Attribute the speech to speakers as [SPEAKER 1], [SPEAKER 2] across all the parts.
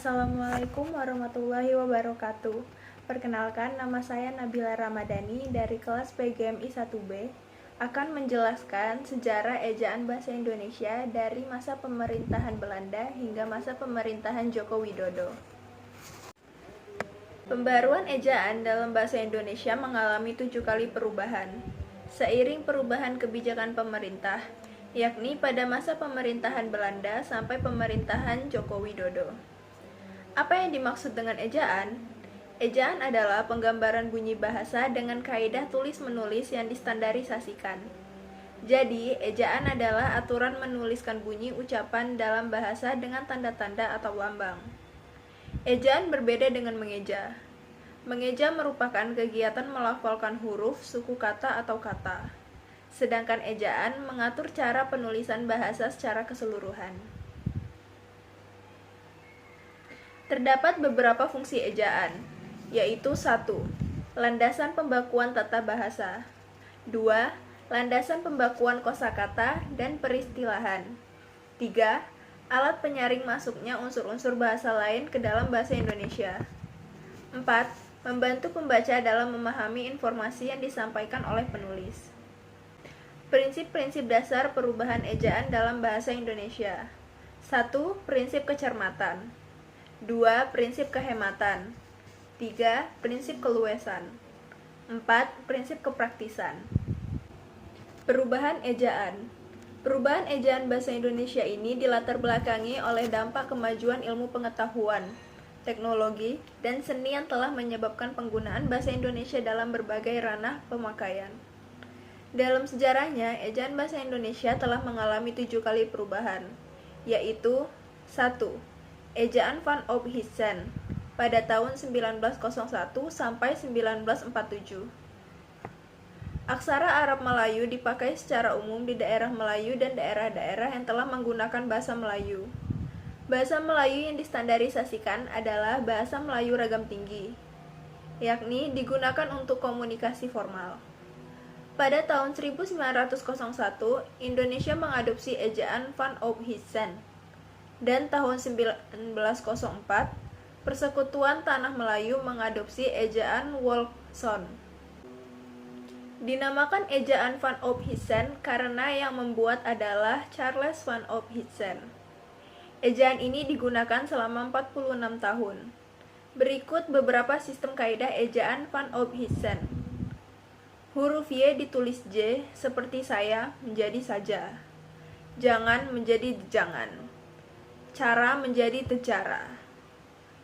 [SPEAKER 1] Assalamualaikum warahmatullahi wabarakatuh. Perkenalkan, nama saya Nabila Ramadhani dari kelas PGMI 1B akan menjelaskan sejarah ejaan bahasa Indonesia dari masa pemerintahan Belanda hingga masa pemerintahan Joko Widodo. Pembaruan ejaan dalam bahasa Indonesia mengalami 7 kali perubahan, seiring perubahan kebijakan pemerintah, yakni pada masa pemerintahan Belanda sampai pemerintahan Joko Widodo. Apa yang dimaksud dengan ejaan? Ejaan adalah penggambaran bunyi bahasa dengan kaidah tulis-menulis yang distandarisasikan. Jadi, ejaan adalah aturan menuliskan bunyi ucapan dalam bahasa dengan tanda-tanda atau lambang. Ejaan berbeda dengan mengeja. Mengeja merupakan kegiatan melafalkan huruf, suku kata, atau kata. Sedangkan ejaan mengatur cara penulisan bahasa secara keseluruhan. Terdapat beberapa fungsi ejaan, yaitu 1. Landasan pembakuan tata bahasa. 2. Landasan pembakuan kosakata dan peristilahan. 3. Alat penyaring masuknya unsur-unsur bahasa lain ke dalam bahasa Indonesia. 4. Membantu pembaca dalam memahami informasi yang disampaikan oleh penulis. Prinsip-prinsip dasar perubahan ejaan dalam bahasa Indonesia. 1. Prinsip kecermatan. 2. Prinsip kehematan. 3. Prinsip keluasan. 4. Prinsip kepraktisan. Perubahan ejaan. Perubahan ejaan bahasa Indonesia ini dilatar belakangi oleh dampak kemajuan ilmu pengetahuan, teknologi, dan seni yang telah menyebabkan penggunaan bahasa Indonesia dalam berbagai ranah pemakaian. Dalam sejarahnya, ejaan bahasa Indonesia telah mengalami 7 kali perubahan, yaitu 1. Ejaan Van Ophuijsen pada tahun 1901 sampai 1947. Aksara Arab Melayu dipakai secara umum di daerah Melayu dan daerah-daerah yang telah menggunakan bahasa Melayu. Bahasa Melayu yang distandarisasikan adalah bahasa Melayu ragam tinggi, yakni digunakan untuk komunikasi formal. Pada tahun 1901, Indonesia mengadopsi ejaan Van Ophuijsen. Dan tahun 1904, Persekutuan Tanah Melayu mengadopsi ejaan Wolfson. Dinamakan ejaan Van Ophuijsen karena yang membuat adalah Charles Van Ophuijsen. Ejaan ini digunakan selama 46 tahun. Berikut beberapa sistem kaidah ejaan Van Ophuijsen. Huruf Y ditulis J seperti saya menjadi saja. Jangan menjadi jangan. Cara menjadi tecara.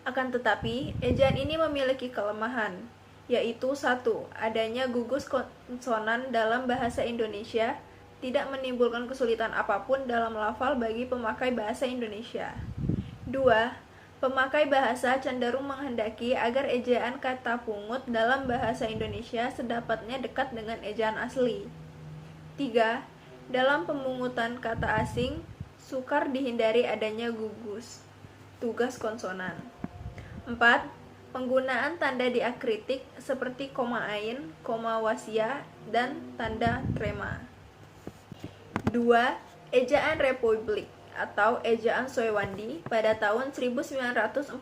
[SPEAKER 1] Akan tetapi, ejaan ini memiliki kelemahan, yaitu 1. Adanya gugus konsonan dalam bahasa Indonesia tidak menimbulkan kesulitan apapun dalam lafal bagi pemakai bahasa Indonesia. 2. Pemakai bahasa cenderung menghendaki agar ejaan kata pungut dalam bahasa Indonesia sedapatnya dekat dengan ejaan asli. 3. Dalam pemungutan kata asing, sukar dihindari adanya gugus tugas konsonan. 4. Penggunaan tanda diakritik seperti koma ain, koma wasia, dan tanda trema. 2. Ejaan Republik atau ejaan Soewandi pada tahun 1947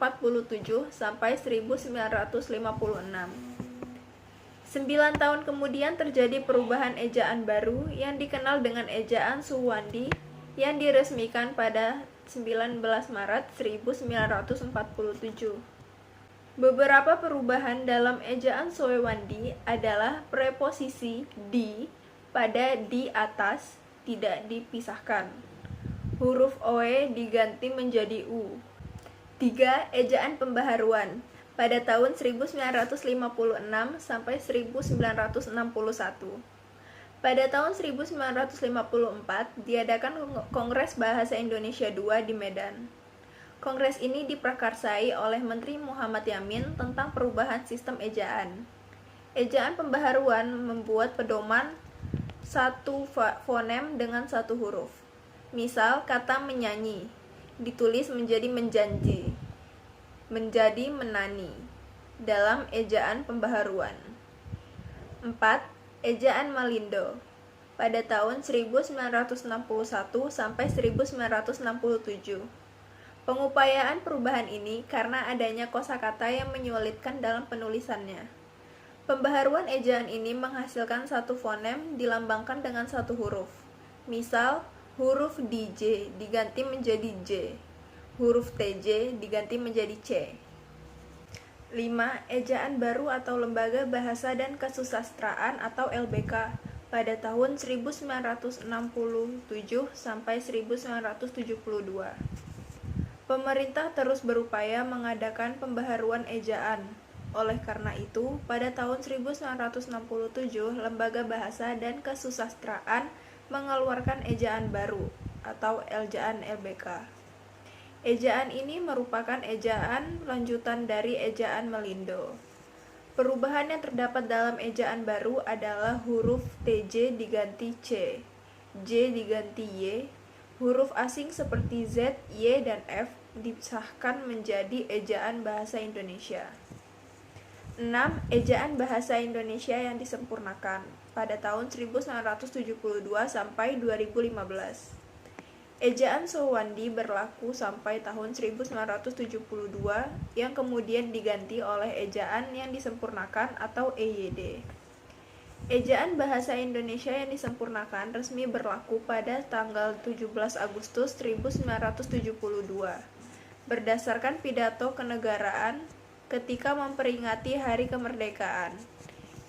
[SPEAKER 1] sampai 1956. 9 tahun kemudian terjadi perubahan ejaan baru yang dikenal dengan ejaan Suwandi yang diresmikan pada 19 Maret 1947. Beberapa perubahan dalam ejaan Soewandi adalah preposisi di pada di atas tidak dipisahkan. Huruf OE diganti menjadi U. 3. Ejaan pembaharuan pada tahun 1956 sampai 1961. Pada tahun 1954, diadakan Kongres Bahasa Indonesia II di Medan. Kongres ini diprakarsai oleh Menteri Muhammad Yamin tentang perubahan sistem ejaan. Ejaan pembaharuan membuat pedoman satu fonem dengan satu huruf. Misal, kata menyanyi ditulis menjadi menjanji, menjadi menani dalam ejaan pembaharuan. 4. Ejaan Malindo pada tahun 1961 sampai 1967. Pengupayaan perubahan ini karena adanya kosakata yang menyulitkan dalam penulisannya. Pembaharuan ejaan ini menghasilkan satu fonem dilambangkan dengan satu huruf. Misal, huruf DJ diganti menjadi J, huruf TJ diganti menjadi C. 5. Ejaan baru atau Lembaga Bahasa dan Kesusastraan atau LBK pada tahun 1967 sampai 1972. Pemerintah terus berupaya mengadakan pembaharuan ejaan. Oleh karena itu, pada tahun 1967, Lembaga Bahasa dan Kesusastraan mengeluarkan ejaan baru atau ejaan LBK. Ejaan ini merupakan ejaan lanjutan dari ejaan Melindo. Perubahan yang terdapat dalam ejaan baru adalah huruf TJ diganti C, J diganti Y, huruf asing seperti Z, Y, dan F disahkan menjadi ejaan bahasa Indonesia. 6. Ejaan bahasa Indonesia yang disempurnakan pada tahun 1972 sampai 2015. Ejaan Sowandi berlaku sampai tahun 1972 yang kemudian diganti oleh ejaan yang disempurnakan atau EYD. Ejaan bahasa Indonesia yang disempurnakan resmi berlaku pada tanggal 17 Agustus 1972 berdasarkan pidato kenegaraan ketika memperingati Hari Kemerdekaan.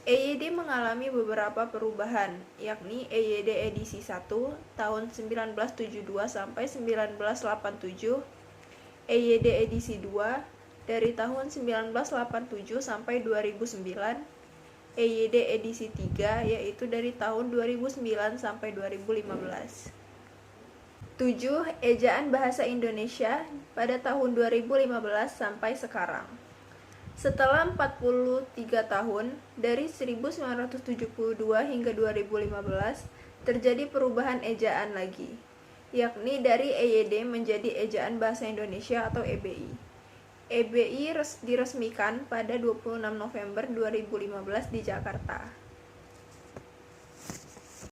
[SPEAKER 1] EYD mengalami beberapa perubahan, yakni EYD edisi 1 tahun 1972 sampai 1987, EYD edisi 2 dari tahun 1987 sampai 2009, EYD edisi 3 yaitu dari tahun 2009 sampai 2015. 7. Ejaan bahasa Indonesia pada tahun 2015 sampai sekarang. Setelah 43 tahun, dari 1972 hingga 2015, terjadi perubahan ejaan lagi, yakni dari EYD menjadi Ejaan Bahasa Indonesia atau EBI. EBI diresmikan pada 26 November 2015 di Jakarta.